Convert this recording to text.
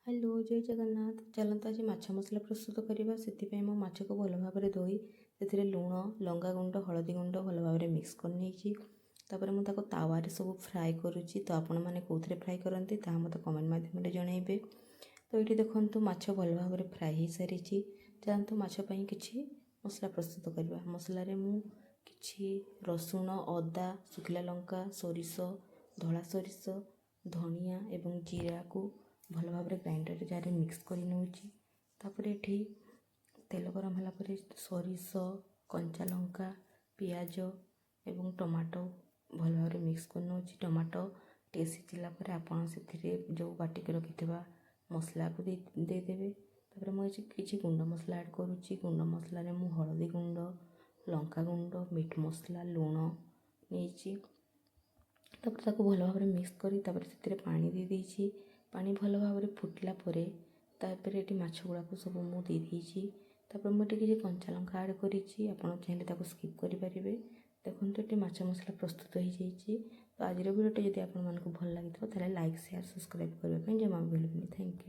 Hello ଜୟ ଜଗନ୍ନାଥ। ଚାଲନ୍ତୁ ଆଜି ମାଛ ମସଲା ପ୍ରସ୍ତୁତ କରିବା। ସେଥିପାଇଁ ମୁଁ ମାଛକୁ ଭଲ ଭାବରେ ଧୋଇ ସେଥିରେ ଲୁଣ, ଲଙ୍କା ଗୁଣ୍ଡ, ହଳଦୀ ଗୁଣ୍ଡ ଭଲ ଭାବରେ ମିକ୍ସ କରି ନେଇଛି। ତାପରେ ମୁଁ ତାକୁ ତାୱାରେ ସବୁ ଫ୍ରାଏ କରୁଛି। ତ ଆପଣମାନେ କେଉଁଥିରେ ଫ୍ରାଏ କରନ୍ତି ତାହା ମୋତେ କମେଣ୍ଟ ମାଧ୍ୟମରେ ଜଣାଇବେ। ତ ଏଇଠି ଦେଖନ୍ତୁ ମାଛ ଭଲ ଭାବରେ ଫ୍ରାଏ ହୋଇସାରିଛି। ଚାଲନ୍ତୁ ମାଛ ପାଇଁ କିଛି ମସଲା ପ୍ରସ୍ତୁତ କରିବା। ମସଲାରେ ମୁଁ କିଛି ରସୁଣ, ଅଦା, ଶୁଖିଲା ଲଙ୍କା, ସୋରିଷ, ଧଳା ସୋରିଷ, ଧନିଆ ଏବଂ ଜିରାକୁ ଭଲ ଭାବରେ ଗ୍ରାଇଣ୍ଡର ଜାରରେ ମିକ୍ସ କରି ନେଉଛି। ତାପରେ ଏଠି ତେଲ ଗରମ ହେଲା ପରେ ସୋରିଷ, କଞ୍ଚା ଲଙ୍କା, ପିଆଜ ଏବଂ ଟମାଟୋ ଭଲ ଭାବରେ ମିକ୍ସ କରି ନେଉଛି। ଟମାଟୋ ଟିକେ ସିଝିଲା ପରେ ଆପଣ ସେଥିରେ ଯେଉଁ ବାଟିକି ରଖିଥିବା ମସଲାକୁ ଦେଇଦେବେ। ତାପରେ ମୁଁ କିଛି ଗୁଣ୍ଡ ମସଲା ଆଡ଼୍ କରୁଛି। ଗୁଣ୍ଡ ମସଲାରେ ମୁଁ ହଳଦୀ ଗୁଣ୍ଡ, ଲଙ୍କା ଗୁଣ୍ଡ, ମିଟ୍ ମସଲା, ଲୁଣ ନେଇଛି। ତାପରେ ତାକୁ ଭଲ ଭାବରେ ମିକ୍ସ କରି ତାପରେ ସେଥିରେ ପାଣି ଦେଇଦେଇଛି। ପାଣି ଭଲ ଭାବରେ ଫୁଟିଲା ପରେ ତାପରେ ଏଠି ମାଛ ଗୁଡ଼ାକୁ ସବୁ ମୁଁ ଦେଇଦେଇଛି। ତାପରେ ମୁଁ ଏଠି କିଛି କଞ୍ଚା ଲଙ୍କା ଆଡ଼୍ କରିଛି। ଆପଣ ଚାହିଁଲେ ତାକୁ ସ୍କିପ୍ କରିପାରିବେ। ଦେଖନ୍ତୁ ଏଠି ମାଛ ମସଲା ପ୍ରସ୍ତୁତ ହୋଇଯାଇଛି। ତ ଆଜିର ଭିଡ଼ିଓଟି ଯଦି ଆପଣମାନଙ୍କୁ ଭଲ ଲାଗିଥିବ ତାହେଲେ ଲାଇକ୍, ସେୟାର, ସବସ୍କ୍ରାଇବ୍ କରିବା ପାଇଁ ଜମା ଭୁଲିବେନି। Thank you.